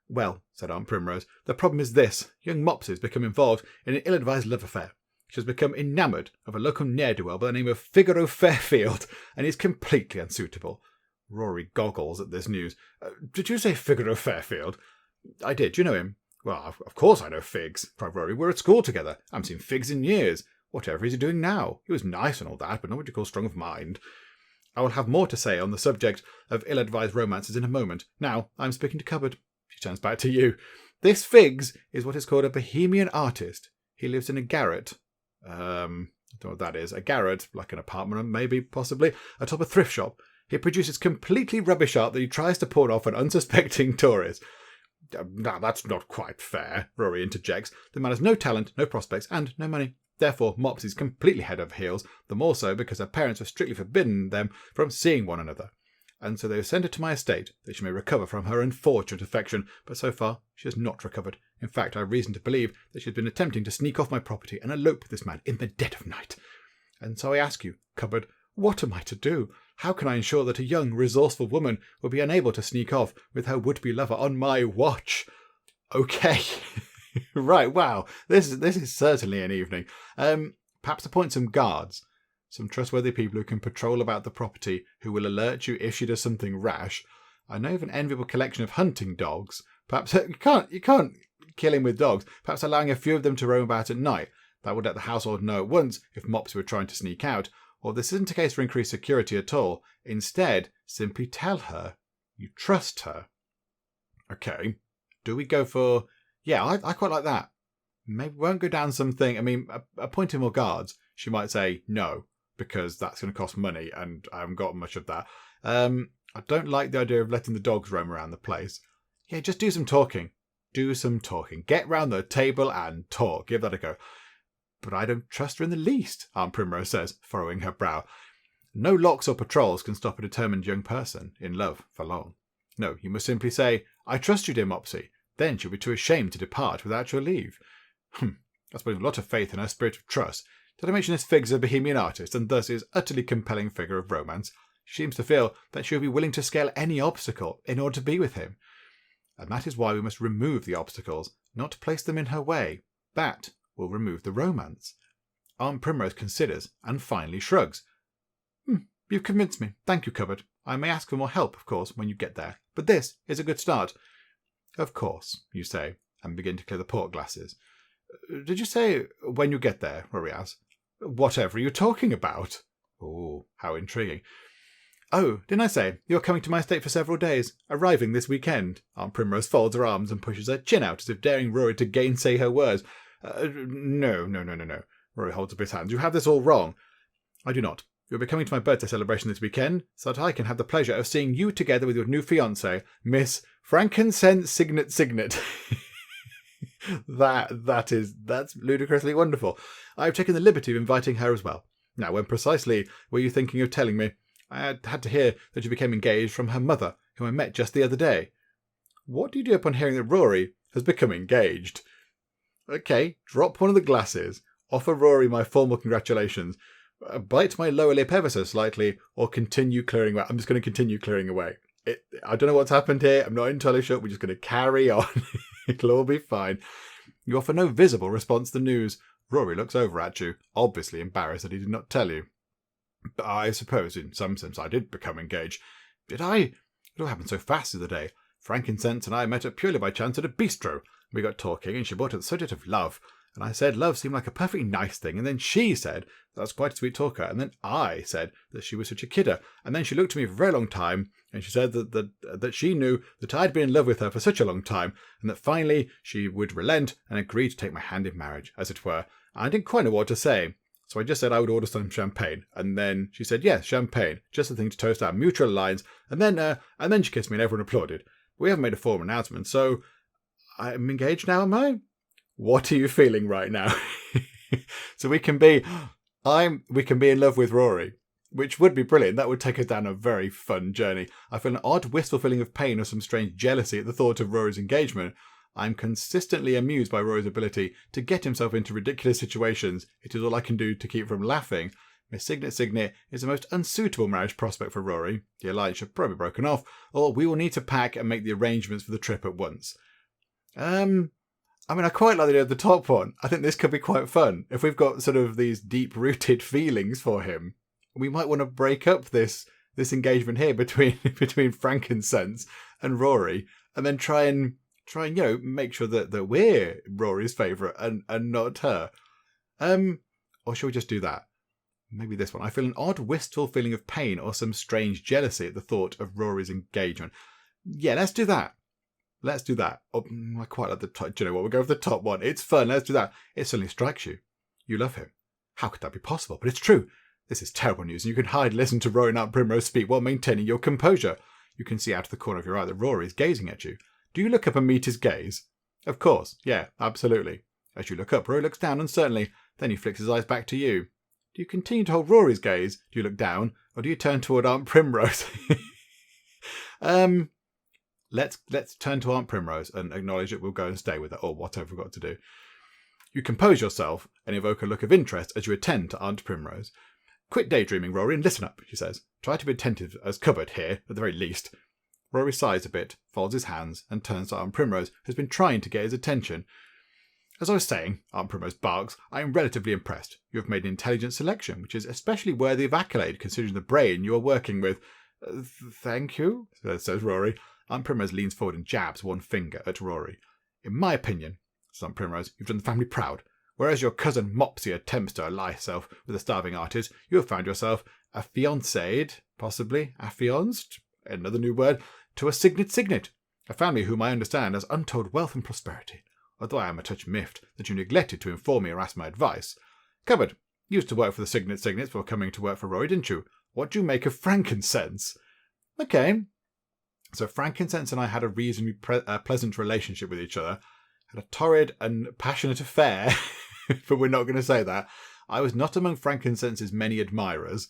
Well, said Aunt Primrose, the problem is this. Young Mopsy has become involved in an ill-advised love affair. She has become enamoured of a local ne'er-do-well by the name of Figaro Fairfield, and is completely unsuitable. Rory goggles at this news. Did you say Figaro Fairfield? I did. Do you know him? Well, of course I know Figs, cried Rory. We're at school together. I haven't seen Figs in years. Whatever is he doing now? He was nice and all that, but not what you call strong of mind. I will have more to say on the subject of ill-advised romances in a moment. Now, I'm speaking to Cupboard. She turns back to you. This Figs is what is called a bohemian artist. He lives in a garret. I don't know what that is. A garret, like an apartment, maybe, possibly, atop a thrift shop. He produces completely rubbish art that he tries to pawn off on unsuspecting tourists. Now, that's not quite fair, Rory interjects. The man has no talent, no prospects, and no money. Therefore, Mopsy's completely head over heels, the more so because her parents have strictly forbidden them from seeing one another. And so they have sent her to my estate, that she may recover from her unfortunate affection, but so far she has not recovered. In fact, I have reason to believe that she has been attempting to sneak off my property and elope with this man in the dead of night. And so I ask you, Cupboard, what am I to do? How can I ensure that a young, resourceful woman will be unable to sneak off with her would-be lover on my watch? Okay. Right, wow. This is certainly an evening. Perhaps appoint some guards. Some trustworthy people who can patrol about the property, who will alert you if she does something rash. I know of an enviable collection of hunting dogs. Perhaps you can't kill him with dogs. Perhaps allowing a few of them to roam about at night. That would let the household know at once if Mopsy were trying to sneak out. Or this isn't a case for increased security at all. Instead, simply tell her you trust her. Okay. Do we go for... Yeah, I quite like that. Maybe we won't go down something... I mean, appointing more guards. She might say no, because that's going to cost money, and I haven't got much of that. I don't like the idea of letting the dogs roam around the place. Yeah, just do some talking. Do some talking. Get round the table and talk. Give that a go. But I don't trust her in the least, Aunt Primrose says, furrowing her brow. No locks or patrols can stop a determined young person in love for long. No, you must simply say, I trust you, dear Mopsy. Then she'll be too ashamed to depart without your leave. That's putting a lot of faith in her spirit of trust. Did I mention this Figs is a bohemian artist, and thus is utterly compelling figure of romance? She seems to feel that she will be willing to scale any obstacle in order to be with him. And that is why we must remove the obstacles, not place them in her way. That will remove the romance. Aunt Primrose considers, and finally shrugs. You've convinced me. Thank you, Cupboard. I may ask for more help, of course, when you get there. But this is a good start. Of course, you say, and begin to clear the port glasses. Did you say when you get there, Rory asks? Whatever are you talking about? Oh, how intriguing. Oh, didn't I say you're coming to my estate for several days, arriving this weekend? Aunt Primrose folds her arms and pushes her chin out as if daring Rory to gainsay her words. No. Rory holds up his hands. You have this all wrong. I do not. You'll be coming to my birthday celebration this weekend, so that I can have the pleasure of seeing you together with your new fiancée, Miss Frankincense Signet. That's ludicrously wonderful. I've taken the liberty of inviting her as well. Now, when precisely were you thinking of telling me? I had to hear that you became engaged from her mother, whom I met just the other day. What do you do upon hearing that Rory has become engaged? Okay, drop one of the glasses, offer Rory my formal congratulations, bite my lower lip ever so slightly, or continue clearing away. I'm just going to continue clearing away. I don't know what's happened here. I'm not entirely sure. We're just going to carry on. It'll all be fine. You offer no visible response to the news. Rory looks over at you, obviously embarrassed that he did not tell you. But I suppose in some sense I did become engaged. Did I? It all happened so fast the other day. Frankincense and I met up purely by chance at a bistro. We got talking and she brought up the subject of love. And I said love seemed like a perfectly nice thing. And then she said that's quite a sweet talker. And then I said that she was such a kidder. And then she looked at me for a very long time and she said that she knew that I'd been in love with her for such a long time and that finally she would relent and agree to take my hand in marriage, as it were. I didn't quite know what to say. So I just said I would order some champagne. And then she said, yes, champagne. Just the thing to toast our mutual alliance. And then she kissed me and everyone applauded. We haven't made a formal announcement, so I'm engaged now, am I? What are you feeling right now? So we can be in love with Rory, which would be brilliant. That would take us down a very fun journey. I feel an odd, wistful feeling of pain or some strange jealousy at the thought of Rory's engagement. I'm consistently amused by Rory's ability to get himself into ridiculous situations. It is all I can do to keep from laughing. Miss Signet is the most unsuitable marriage prospect for Rory. The alliance should probably be broken off, or we will need to pack and make the arrangements for the trip at once. I quite like the idea of the top one. I think this could be quite fun. If we've got sort of these deep-rooted feelings for him, we might want to break up this engagement here between Frankincense and Rory, and then try and make sure that we're Rory's favourite and not her. Or shall we just do that? Maybe this one. I feel an odd, wistful feeling of pain or some strange jealousy at the thought of Rory's engagement. Yeah, let's do that. Oh, I quite like the top. Do you know what? We'll go with the top one. It's fun. Let's do that. It suddenly strikes you. You love him. How could that be possible? But it's true. This is terrible news, and you can hide and listen to Rory and Aunt Primrose speak while maintaining your composure. You can see out of the corner of your eye that Rory is gazing at you. Do you look up and meet his gaze? Of course. Yeah, absolutely. As you look up, Rory looks down uncertainly. Then he flicks his eyes back to you. Do you continue to hold Rory's gaze? Do you look down? Or do you turn toward Aunt Primrose? Let's turn to Aunt Primrose and acknowledge that we'll go and stay with her, or whatever we've got to do. You compose yourself and evoke a look of interest as you attend to Aunt Primrose. Quit daydreaming, Rory, and listen up, she says. Try to be attentive as cupboard here, at the very least. Rory sighs a bit, folds his hands, and turns to Aunt Primrose, who's been trying to get his attention. As I was saying, Aunt Primrose barks, I am relatively impressed. You have made an intelligent selection, which is especially worthy of accolade considering the brain you are working with. Thank you, says Rory. Aunt Primrose leans forward and jabs one finger at Rory. In my opinion, says Aunt Primrose, you've done the family proud. Whereas your cousin Mopsy attempts to ally herself with a starving artist, you have found yourself affianced, possibly affianced, another new word, to a Signet, a family whom I understand has untold wealth and prosperity, although I am a touch miffed that you neglected to inform me or ask my advice. Cupboard, you used to work for the Signets before coming to work for Rory, didn't you? What do you make of Frankincense? Okay. So Frankincense and I had a reasonably pleasant relationship with each other, had a torrid and passionate affair, but we're not going to say that. I was not among Frankincense's many admirers.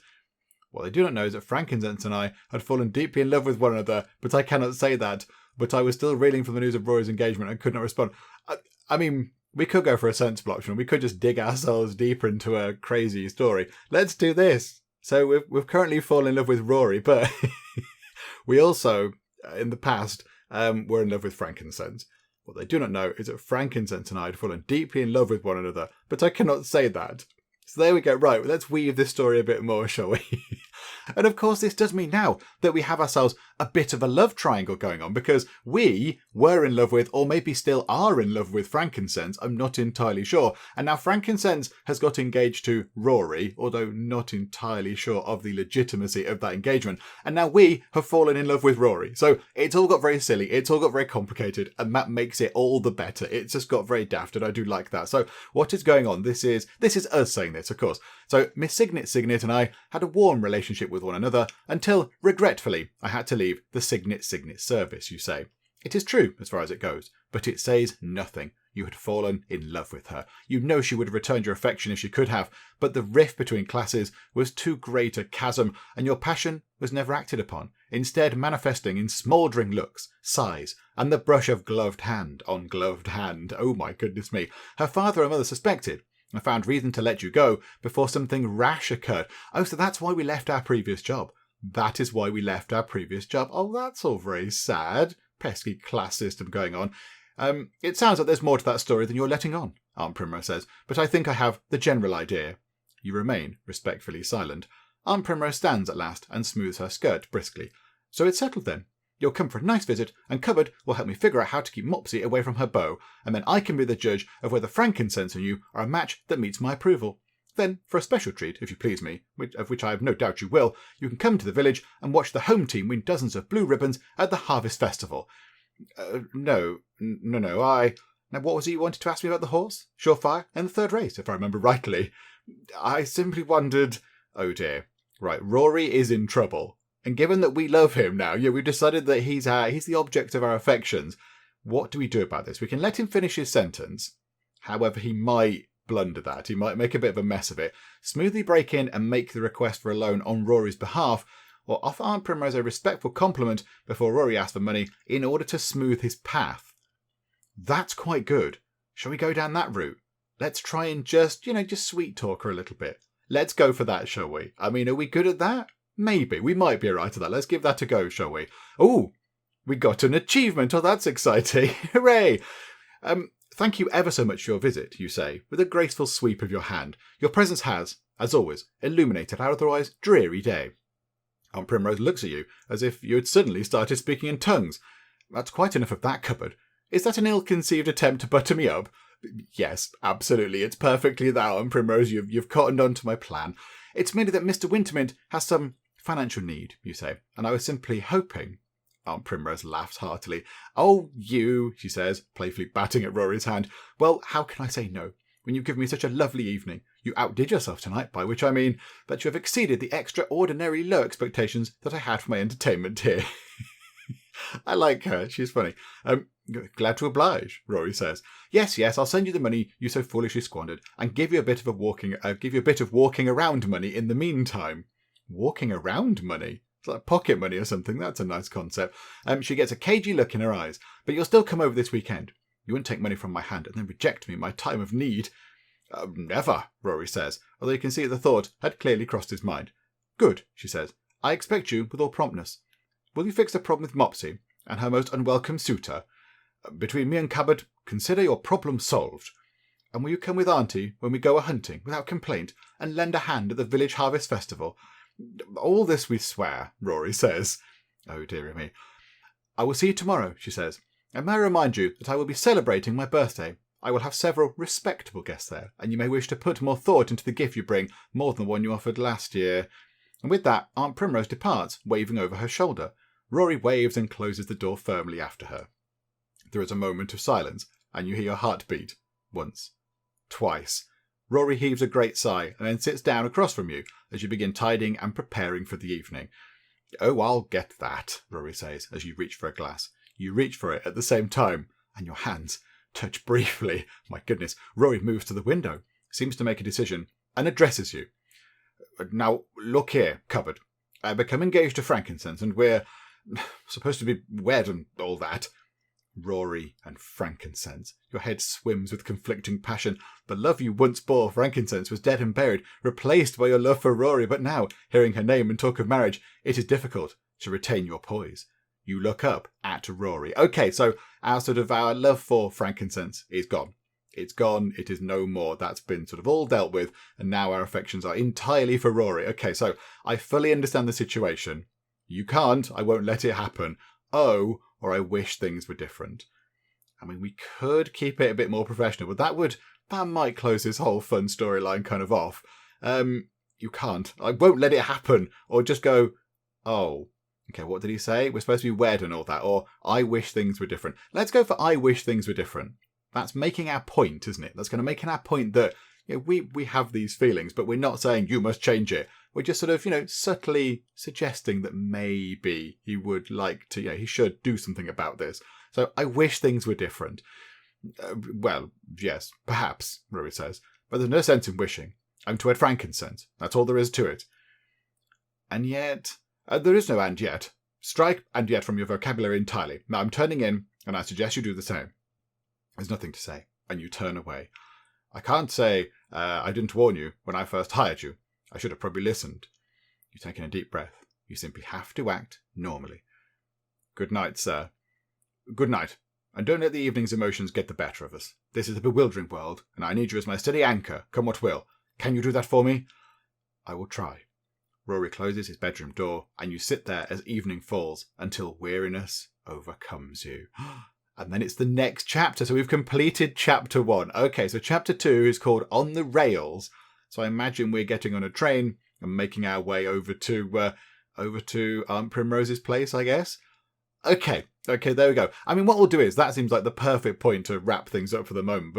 What they do not know is that Frankincense and I had fallen deeply in love with one another, but I cannot say that. But I was still reeling from the news of Rory's engagement and could not respond. I mean, we could go for a sensible option. We could just dig ourselves deeper into a crazy story. Let's do this. So we've currently fallen in love with Rory, but we also, in the past, were in love with Frankincense. What they do not know is that Frankincense and I had fallen deeply in love with one another, but I cannot say that. So there we go. Right, let's weave this story a bit more, shall we? And of course, this does mean now that we have ourselves a bit of a love triangle going on, because we were in love with, or maybe still are in love with, Frankincense. I'm not entirely sure. And now Frankincense has got engaged to Rory, although not entirely sure of the legitimacy of that engagement. And now we have fallen in love with Rory. So it's all got very silly. It's all got very complicated, and that makes it all the better. It's just got very daft, and I do like that. So what is going on? This is us saying this, of course. So Miss Signet and I had a warm relationship with one another until, regretfully, I had to leave the Signet service, you say. It is true as far as it goes, but it says nothing. You had fallen in love with her. You know she would have returned your affection if she could have, but the rift between classes was too great a chasm, and your passion was never acted upon, instead manifesting in smouldering looks, sighs, and the brush of gloved hand on gloved hand. Oh my goodness me. Her father and mother suspected, and found reason to let you go before something rash occurred. Oh, so that's why we left our previous job. That is why we left our previous job. Oh, that's all very sad. Pesky class system going on. It sounds like there's more to that story than you're letting on, Aunt Primrose says, but I think I have the general idea. You remain respectfully silent. Aunt Primrose stands at last and smooths her skirt briskly. So it's settled then. You'll come for a nice visit, and Cupboard will help me figure out how to keep Mopsy away from her beau, and then I can be the judge of whether Frankincense and you are a match that meets my approval. Then, for a special treat, if you please me, of which I have no doubt you will, you can come to the village and watch the home team win dozens of blue ribbons at the Harvest Festival. No. Now, what was it you wanted to ask me about the horse? Surefire, and the third race, if I remember rightly. I simply wondered... Oh dear. Right, Rory is in trouble. And given that we love him now, we've decided that he's the object of our affections. What do we do about this? We can let him finish his sentence. However, he might blunder that. He might make a bit of a mess of it. Smoothly break in and make the request for a loan on Rory's behalf, or offer Aunt Primrose a respectful compliment before Rory asks for money in order to smooth his path. That's quite good. Shall we go down that route? Let's try and just sweet talk her a little bit. Let's go for that, shall we? I mean, are we good at that? Maybe. We might be alright at that. Let's give that a go, shall we? Oh, we got an achievement. Oh, that's exciting. Hooray! Thank you ever so much for your visit, you say, with a graceful sweep of your hand. Your presence has, as always, illuminated our otherwise dreary day. Aunt Primrose looks at you as if you had suddenly started speaking in tongues. That's quite enough of that, Cupboard. Is that an ill-conceived attempt to butter me up? Yes, absolutely. It's perfectly that, Aunt Primrose. You've cottoned on to my plan. It's merely that Mr. Wintermint has some financial need, you say, and I was simply hoping... Aunt Primrose laughs heartily. Oh, you, she says, playfully batting at Rory's hand. Well, how can I say no, when you've given me such a lovely evening? You outdid yourself tonight, by which I mean that you have exceeded the extraordinarily low expectations that I had for my entertainment here. I like her. She's funny. Glad to oblige, Rory says. Yes, I'll send you the money you so foolishly squandered, and give you a bit of walking around money in the meantime. Walking around money? It's like pocket money or something. That's a nice concept. She gets a cagey look in her eyes. But you'll still come over this weekend. You wouldn't take money from my hand and then reject me in my time of need. Never, Rory says, although you can see the thought had clearly crossed his mind. Good, she says. I expect you with all promptness. Will you fix the problem with Mopsy and her most unwelcome suitor? Between me and Cupboard, consider your problem solved. And will you come with Auntie when we go a-hunting without complaint and lend a hand at the village harvest festival? All this we swear, Rory says. Oh, dearie me. I will see you tomorrow, she says. And may I remind you that I will be celebrating my birthday. I will have several respectable guests there, and you may wish to put more thought into the gift you bring, more than the one you offered last year. And with that, Aunt Primrose departs, waving over her shoulder. Rory waves and closes the door firmly after her. There is a moment of silence, and you hear your heart beat. Once. Twice. Rory heaves a great sigh and then sits down across from you as you begin tidying and preparing for the evening. Oh, I'll get that, Rory says as you reach for a glass. You reach for it at the same time, and your hands touch briefly. My goodness. Rory moves to the window, seems to make a decision, and addresses you. Now, look here, Cupboard. I become engaged to Frankincense, and we're supposed to be wed and all that. Rory and Frankincense. Your head swims with conflicting passion. The love you once bore Frankincense was dead and buried, replaced by your love for Rory, but now, hearing her name and talk of marriage, it is difficult to retain your poise. You look up at Rory. Okay, so our love for Frankincense is gone. It's gone. It is no more. That's been sort of all dealt with. And now our affections are entirely for Rory. Okay, so I fully understand the situation. You can't. I won't let it happen. Oh, or I wish things were different. I mean, we could keep it a bit more professional, but that might close this whole fun storyline kind of off. You can't. I won't let it happen. Or just go, oh, okay, what did he say? We're supposed to be wed and all that. Or I wish things were different. Let's go for I wish things were different. That's making our point, isn't it? That's kind of making our point that we have these feelings, but we're not saying you must change it. We're just sort of, subtly suggesting that maybe he would like to, he should do something about this. So I wish things were different. Well, yes, perhaps, Rory says, but there's no sense in wishing. I'm to wed frankincense. That's all there is to it. And yet, there is no and yet. Strike and yet from your vocabulary entirely. Now I'm turning in, and I suggest you do the same. There's nothing to say, and you turn away. I can't say, I didn't warn you when I first hired you. I should have probably listened. You've taken a deep breath. You simply have to act normally. Good night, sir. Good night, and don't let the evening's emotions get the better of us. This is a bewildering world, and I need you as my steady anchor, come what will. Can you do that for me? I will try. Rory closes his bedroom door, and you sit there as evening falls until weariness overcomes you. And then it's the next chapter. So we've completed chapter 1. Okay, so chapter 2 is called On the Rails. So I imagine we're getting on a train and making our way over to Aunt Primrose's place, I guess. Okay, there we go. I mean, what we'll do is, that seems like the perfect point to wrap things up for the moment.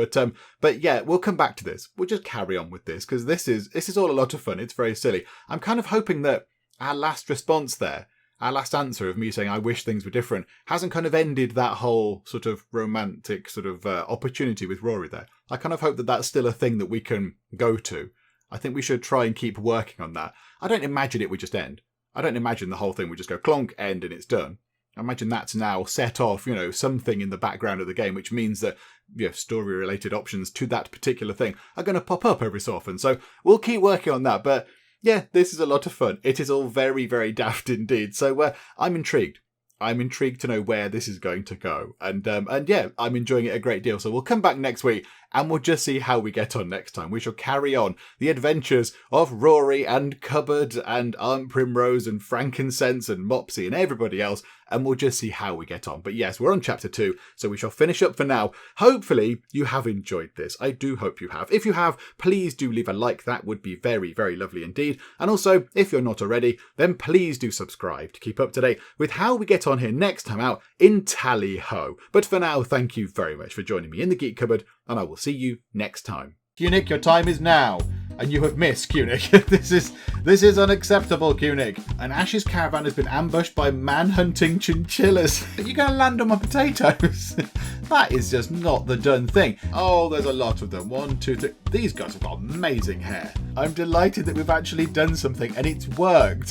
But yeah, we'll come back to this. We'll just carry on with this, because this is all a lot of fun. It's very silly. I'm kind of hoping that our last response there, our last answer of me saying I wish things were different, hasn't kind of ended that whole sort of romantic sort of opportunity with Rory there. I kind of hope that that's still a thing that we can go to. I think we should try and keep working on that. I don't imagine it would just end. I don't imagine the whole thing would just go clonk, end, and it's done. I imagine that's now set off, something in the background of the game, which means that story-related options to that particular thing are going to pop up every so often. So we'll keep working on that. But yeah, this is a lot of fun. It is all very, very daft indeed. So I'm intrigued. I'm intrigued to know where this is going to go. And yeah, I'm enjoying it a great deal. So we'll come back next week and we'll just see how we get on next time. We shall carry on the adventures of Rory and Cupboard and Aunt Primrose and Frankincense and Mopsy and everybody else. And we'll just see how we get on. But yes, we're on chapter 2, so we shall finish up for now. Hopefully you have enjoyed this. I do hope you have. If you have, please do leave a like. That would be very, very lovely indeed. And also, if you're not already, then please do subscribe to keep up to date with how we get on here next time out in Tally-Ho. But for now, thank you very much for joining me in the Geek Cupboard, and I will see you next time. Kunik, your time is now. And you have missed, Kunik. This is unacceptable, Kunik. An Ash's caravan has been ambushed by man-hunting chinchillas. Are you going to land on my potatoes? That is just not the done thing. Oh, there's a lot of them. 1, 2, 3. These guys have got amazing hair. I'm delighted that we've actually done something and it's worked.